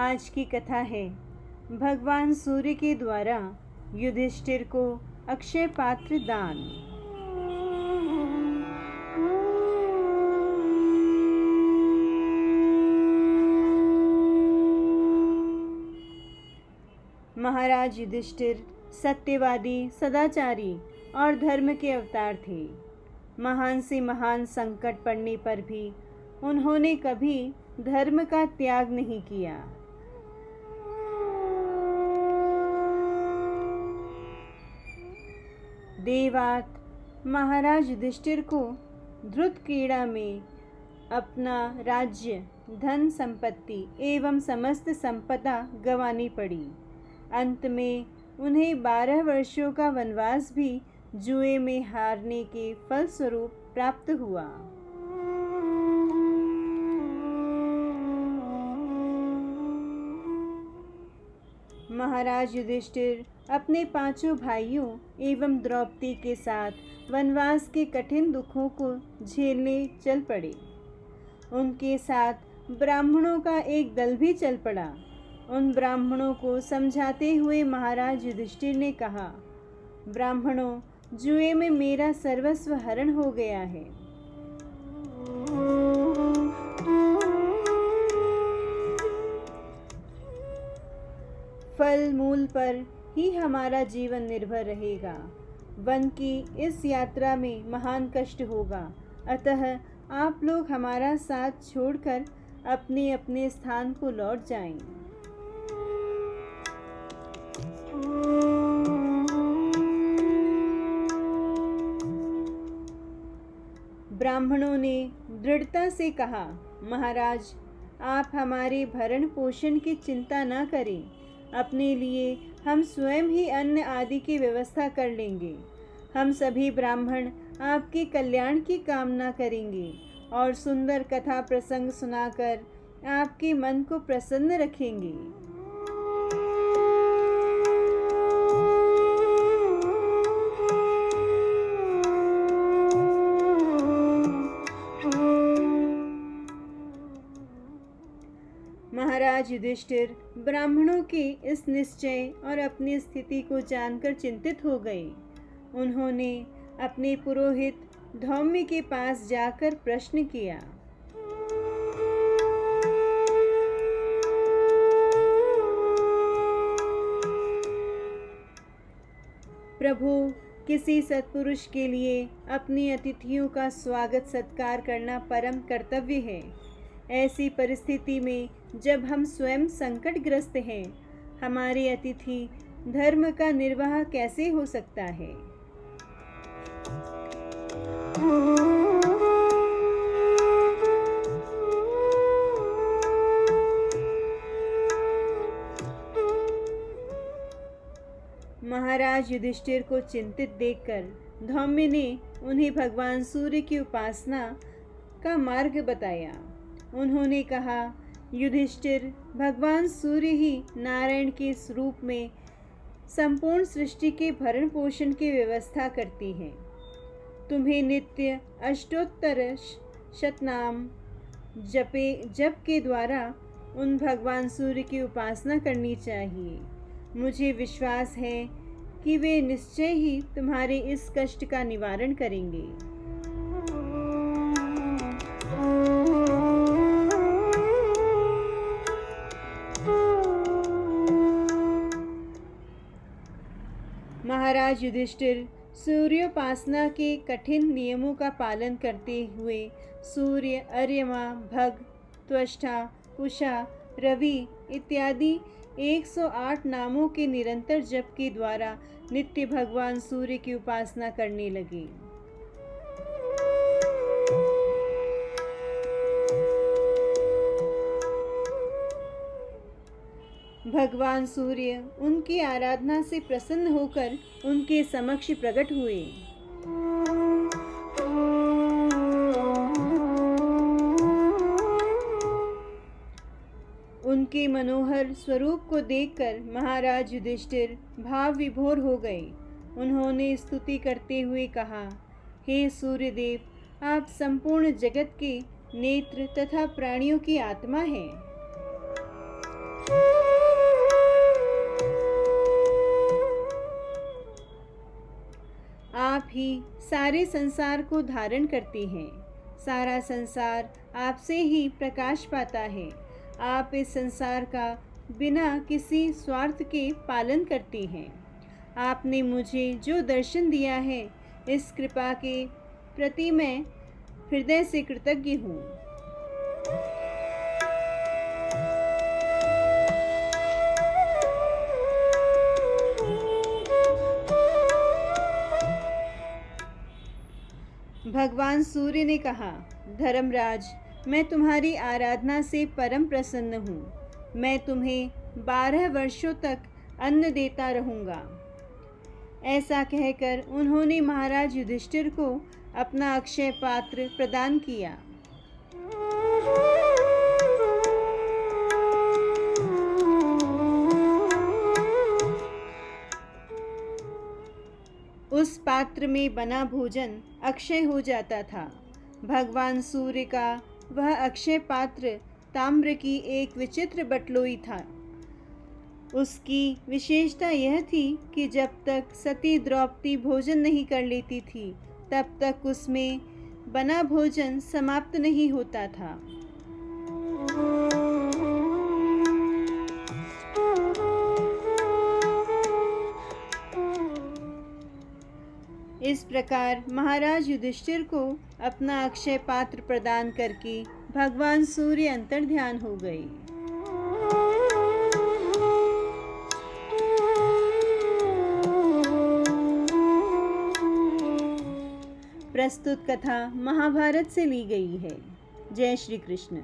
आज की कथा है भगवान सूर्य के द्वारा युधिष्ठिर को अक्षय पात्र दान। महाराज युधिष्ठिर सत्यवादी, सदाचारी और धर्म के अवतार थे। महान से महान संकट पड़ने पर भी उन्होंने कभी धर्म का त्याग नहीं किया। देवात महाराज युधिष्ठिर को धृतक्रीड़ा में अपना राज्य, धन संपत्ति एवं समस्त संपदा गंवानी पड़ी। अंत में उन्हें 12 वर्षों का वनवास भी जुए में हारने के फलस्वरूप प्राप्त हुआ। महाराज युधिष्ठिर अपने 5 भाइयों एवं द्रौपदी के साथ वनवास के कठिन दुखों को झेलने चल पड़े। उनके साथ ब्राह्मणों का एक दल भी चल पड़ा। उन ब्राह्मणों को समझाते हुए महाराज युधिष्ठिर ने कहा, ब्राह्मणों, जुए में मेरा सर्वस्व हरण हो गया है। फल मूल पर ही हमारा जीवन निर्भर रहेगा। वन की इस यात्रा में महान कष्ट होगा, अतः आप लोग हमारा साथ छोड़कर अपने अपने स्थान को लौट जाएं। ब्राह्मणों ने दृढ़ता से कहा, महाराज, आप हमारे भरण पोषण की चिंता न करें। अपने लिए हम स्वयं ही अन्न आदि की व्यवस्था कर लेंगे। हम सभी ब्राह्मण आपके कल्याण की कामना करेंगे और सुंदर कथा प्रसंग सुनाकर आपके मन को प्रसन्न रखेंगे। महाराज युधिष्ठिर ब्राह्मणों के इस निश्चय और अपनी स्थिति को जानकर चिंतित हो गए। उन्होंने अपने पुरोहित धौम्य के पास जाकर प्रश्न किया, प्रभु, किसी सत्पुरुष के लिए अपनी अतिथियों का स्वागत सत्कार करना परम कर्तव्य है। ऐसी परिस्थिति में जब हम स्वयं संकटग्रस्त हैं, हमारे अतिथि धर्म का निर्वाह कैसे हो सकता है। महाराज युधिष्ठिर को चिंतित देखकर धौम्य ने उन्हें भगवान सूर्य की उपासना का मार्ग बताया। उन्होंने कहा, युधिष्ठिर, भगवान सूर्य ही नारायण के स्वरूप में संपूर्ण सृष्टि के भरण पोषण की व्यवस्था करती हैं। तुम्हें नित्य अष्टोत्तर शतनाम जप के द्वारा उन भगवान सूर्य की उपासना करनी चाहिए। मुझे विश्वास है कि वे निश्चय ही तुम्हारे इस कष्ट का निवारण करेंगे। महाराज युधिष्ठिर सूर्योपासना के कठिन नियमों का पालन करते हुए सूर्य, अर्यमा, भग, त्वष्टा, उषा, रवि इत्यादि 108 नामों के निरंतर जप के द्वारा नित्य भगवान सूर्य की उपासना करने लगे। भगवान सूर्य उनकी आराधना से प्रसन्न होकर उनके समक्ष प्रकट हुए। उनके मनोहर स्वरूप को देखकर महाराज युधिष्ठिर भाव विभोर हो गए। उन्होंने स्तुति करते हुए कहा, हे सूर्यदेव, आप संपूर्ण जगत के नेत्र तथा प्राणियों की आत्मा हैं। आप ही सारे संसार को धारण करते हैं। सारा संसार आपसे ही प्रकाश पाता है। आप इस संसार का बिना किसी स्वार्थ के पालन करते हैं। आपने मुझे जो दर्शन दिया है, इस कृपा के प्रति मैं हृदय से कृतज्ञ हूँ। भगवान सूर्य ने कहा, धर्मराज, मैं तुम्हारी आराधना से परम प्रसन्न हूँ। मैं तुम्हें 12 वर्षों तक अन्न देता रहूँगा। ऐसा कहकर उन्होंने महाराज युधिष्ठिर को अपना अक्षय पात्र प्रदान किया। उस पात्र में बना भोजन अक्षय हो जाता था। भगवान सूर्य का वह अक्षय पात्र ताम्र की एक विचित्र बटलोई था। उसकी विशेषता यह थी कि जब तक सती द्रौपदी भोजन नहीं कर लेती थी, तब तक उसमें बना भोजन समाप्त नहीं होता था। इस प्रकार महाराज युधिष्ठिर को अपना अक्षय पात्र प्रदान करके भगवान सूर्य अंतर्ध्यान हो गए। प्रस्तुत कथा महाभारत से ली गई है। जय श्री कृष्ण।